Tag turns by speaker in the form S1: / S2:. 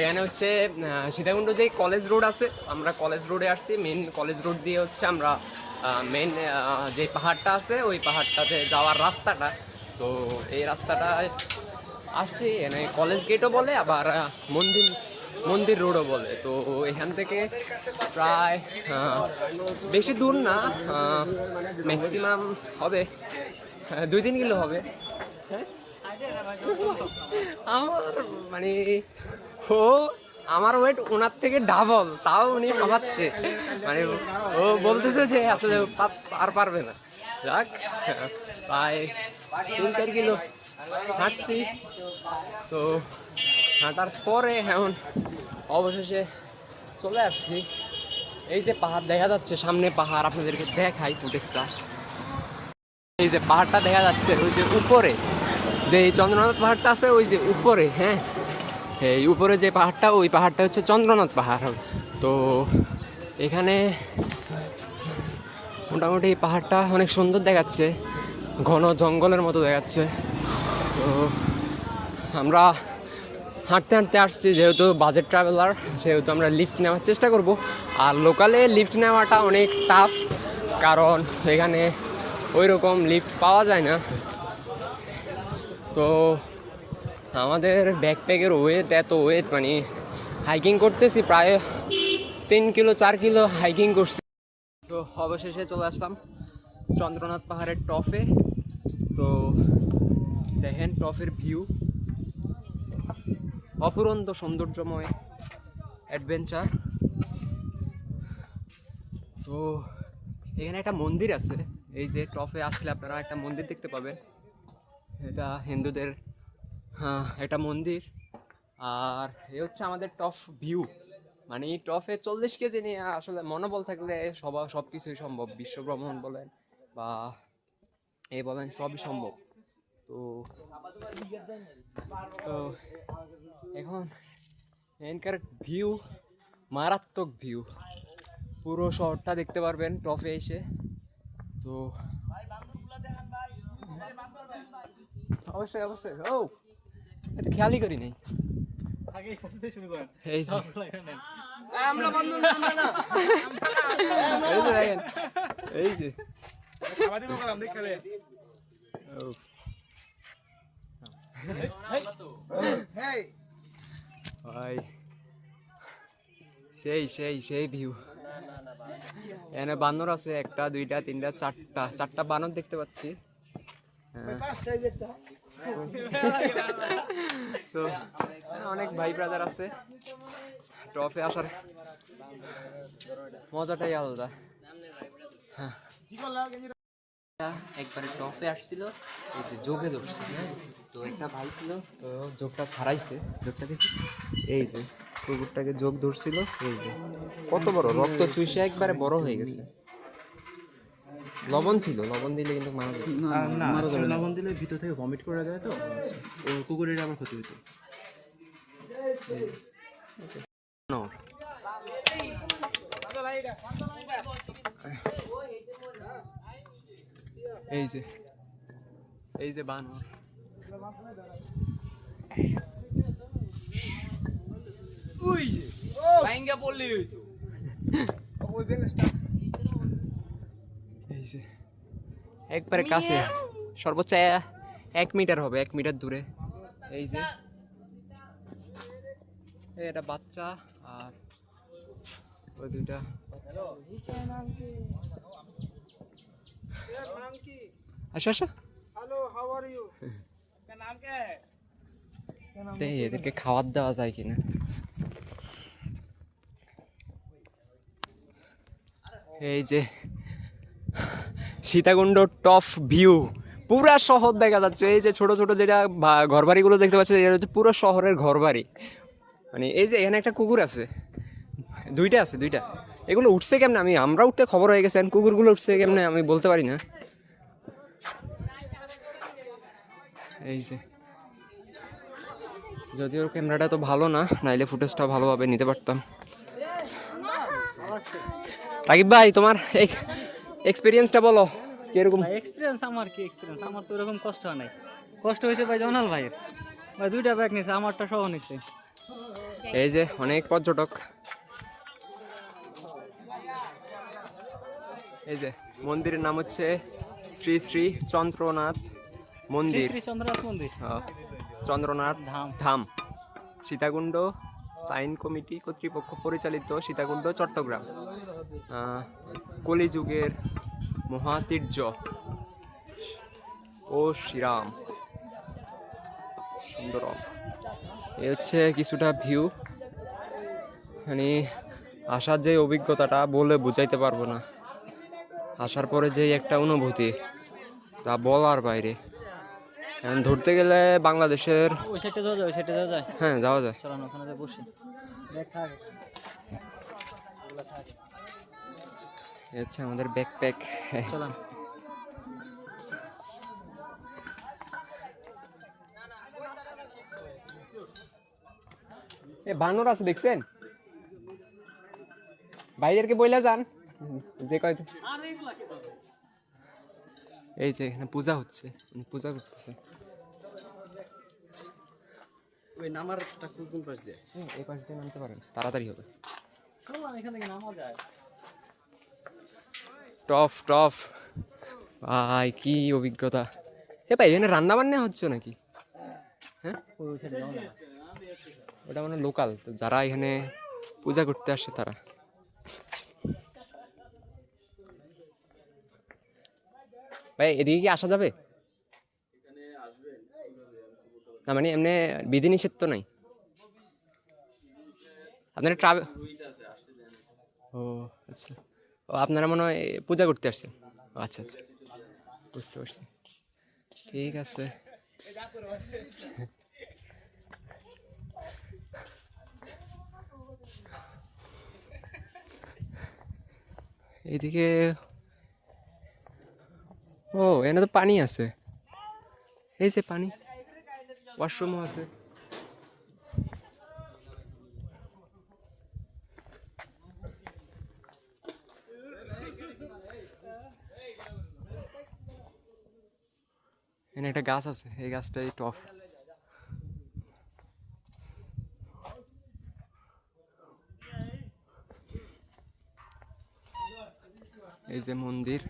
S1: এখানে হচ্ছে সীতাকুণ্ড যে কলেজ রোড আছে, আমরা কলেজ রোডে আসছি। মেন কলেজ রোড দিয়ে হচ্ছে আমরা মেন যে পাহাড়টা আছে ওই পাহাড়টাতে যাওয়ার রাস্তাটা। তো এই রাস্তাটায় আসছি, এখানে কলেজ গেটও বলে, আবার মন্দির মন্দির রোডও বলে। তো এখান থেকে প্রায় বেশি দূর না, ম্যাক্সিমাম হবে 2-3 কিলো হবে। আমার মানে ও আমার ওয়েট ওনার থেকে ডাবল, তাও উনি হাঁপাচ্ছে। মানে ও বলতেছে যে আসলে আর পারবে না। যাক, প্রায় 3-4 কিলো হাঁটছি। তো হাঁটার পরে এখন অবশেষে চলে আসছি। এই যে পাহাড় দেখা যাচ্ছে সামনে, পাহাড় আপনাদেরকে দেখাই ফুটেজটা। এই যে পাহাড়টা দেখা যাচ্ছে ওই যে উপরে, যে চন্দ্রনাথ পাহাড়টা আছে ওই যে উপরে, হ্যাঁ এই উপরে যে পাহাড়টা, ওই পাহাড়টা হচ্ছে চন্দ্রনাথ পাহাড়। তো এখানে মোটামুটি পাহাড়টা অনেক সুন্দর দেখাচ্ছে, ঘন জঙ্গলের মতো দেখাচ্ছে। তো আমরা হাঁটতে হাঁটতে আসছি, যেহেতু বাজেট ট্রাভেলার সেহেতু আমরা লিফট নেওয়ার চেষ্টা করব। আর লোকালে লিফট নেওয়াটা অনেক টাফ, কারণ এখানে ওই রকম লিফট পাওয়া যায় না। তো আমাদের ব্যাকপ্যাকের ওয়েট এত ওয়েট, মানে হাইকিং করতেছি প্রায় 3-4 কিলো হাইকিং করছি। তো অবশেষে চলে আসলাম চন্দ্রনাথ পাহাড়ের টপে। তো দেখেন টপের ভিউ, অপুরন্ত সৌন্দর্যময় অ্যাডভেঞ্চার। তো এখানে একটা মন্দির আছে, এই যে টপে আসলে আপনারা একটা মন্দির দেখতে পাবেন। এটা হিন্দুদের একটা মন্দির। আর এ হচ্ছে আমাদের টপ ভিউ। মানে এই টপে 40 কেজি নিয়ে আসলে মনোবল থাকলে সব কিছুই সম্ভব। বিশ্ব ভ্রমণ বলেন বা এই বলেন, সবই সম্ভব। তো এখন এখানকার ভিউ মারাত্মক ভিউ, পুরো শহরটা দেখতে পারবেন টপে এসে। তো অবশ্যই অবশ্যই, ও এটা খেয়ালই করি নাই। এই যে আমরা বন্ধু না, আমরা না, এই যে দেখেন, এই যে ভাই সেই সেই সেই ভিউ। এখানে বানর আছে 1, 2, 3, 4টা বানর দেখতে পাচ্ছি। তো অনেক ভাই ব্রাদার আছে। টপে আসার মজাটাই আলাদা। একবারে টপে আসছিল, এই যে যোগে ধরছে, হ্যাঁ। তো একটা ভাই ছিল, তো যোগটা ছাড়াইছে, যোগটা দেখি, এই যে কুকুরটাকে যোগ ধরছিল, এই যে কত বড়, রক্ত চুষে একবারে বড় হয়ে গেছে। লবণ ছিল, লবণ দিলে কিন্তু মারা যেত না,
S2: লবণ দিলে ভিতর থেকে ভমিট করে দেয়, তো কুকুরের আবার ক্ষতি হতো।
S1: এই যে এই যে বানর, ওই যে ভাইঙ্গা পড়লি হইতো, ওই বেলেসটা এই যে একবারে কাছে, সর্বোচ্চ 1 মিটার হবে, 1 মিটার দূরে। এই যে এটা বাচ্চা, আর ওই দুইটা। আচ্ছা আচ্ছা, হ্যালো, হাউ আর ইউ? নাম কে? এদেরকে খাবার দেওয়া যায় কিনা। এই যে সীতাকুণ্ড টপ ভিউ, পুরা শহর দেখা যাচ্ছে। এই যে ছোট ছোট যেটা ঘরবাড়িগুলো দেখতে পাচ্ছি, এটা হচ্ছে পুরো শহরের ঘরবাড়ি। মানে এই যে এখানে একটা কুকুর আছে, দুইটা আছে, দুইটা। এগুলো উঠছে কেমনে, আমরা উঠতে খবর হয়ে গেছে, কুকুরগুলো উঠছে কেমনে আমি বলতে পারি না। এই যে যদিও ক্যামেরাটা তো ভালো না, নাইলে ফুটেজটা ভালোভাবে নিতে পারতাম। রাকিব ভাই, তোমার এক্সপিরিয়েন্সটা বলো কিরকম?
S3: এক্সপিরিয়েন্স আমার কি এক্সপিরিয়েন্স, আমার তো এরকম কষ্ট হয় নাই। কষ্ট হয়েছে ভাই জনাল ভাইয়ের, ভাই 2টা ব্যাগ নিছে, আমারটা সহ নিছে।
S1: এই যে অনেক পর্যটক, এই যে মন্দিরের নাম হচ্ছে শ্রী শ্রী চন্দ্রনাথ
S3: শ্রী
S1: মন্দির,
S3: শ্রী চন্দ্রনাথ মন্দির
S1: চন্দ্রনাথ
S3: ধাম।
S1: ধাম, সীতাকুণ্ড সাইন কমিটি কর্তৃপক্ষ পরিচালিত, সীতাকুণ্ড চট্টগ্রাম। কলিযুগের মহাতীর্য ও শ্রীরাম সুন্দরম। এ হচ্ছে কিছুটা ভিউ, মানে আসার যে অভিজ্ঞতাটা বলে বুঝাইতে পারবো না, আসার পরে যে একটা অনুভূতি তা বলার বাইরে। এখন ধরতে গেলে বাংলাদেশের,
S3: ওই সাইডে যাওয়া যায়, ওই সাইডে যাওয়া যায়।
S1: হ্যাঁ যাওয়া যায়।
S3: চলো না, ওখানে যাই বসি।
S1: এ হচ্ছে আমাদের ব্যাকপ্যাক।
S3: চলাম।
S1: এ বানর আছে দেখছেন, বাইরেরকে বইলা যান যে কয়। এই যে এখানে পূজা হচ্ছে, উনি পূজা করতেছে।
S2: ওই নামারটা কোন পাশ দিয়ে?
S1: এই পাশ দিয়ে নামতে পারেন, তাড়াতাড়ি হবে।
S3: চলো এখান থেকে নামা যায়।
S1: টফ টফ ভাই, কি অভিজ্ঞতা! এ ভাই এখানে রান্না বান্না হচ্ছে নাকি? হ্যাঁ,
S3: ওই সাইডে যাওয়া যায়।
S1: ওটা মানে লোকাল, তো যারা এখানে পূজা করতে আসে তারা। ভাই এদিকে কি আসা যাবে? না মানে এমনি বিধিনিষেধ তো নাই? আপনারা ট্রাভেল, ও আচ্ছা, ও আপনারা মনে হয় পূজা করতে আসছেন। ও আচ্ছা আচ্ছা, বুঝতে পারছি, ঠিক আছে। এইদিকে, ও এখানে তো পানি আছে, এই যে পানি, ওয়াশরুমও আছে। এখানে একটা গাছ আছে, এই গাছটাই টফ। এই যে মন্দির।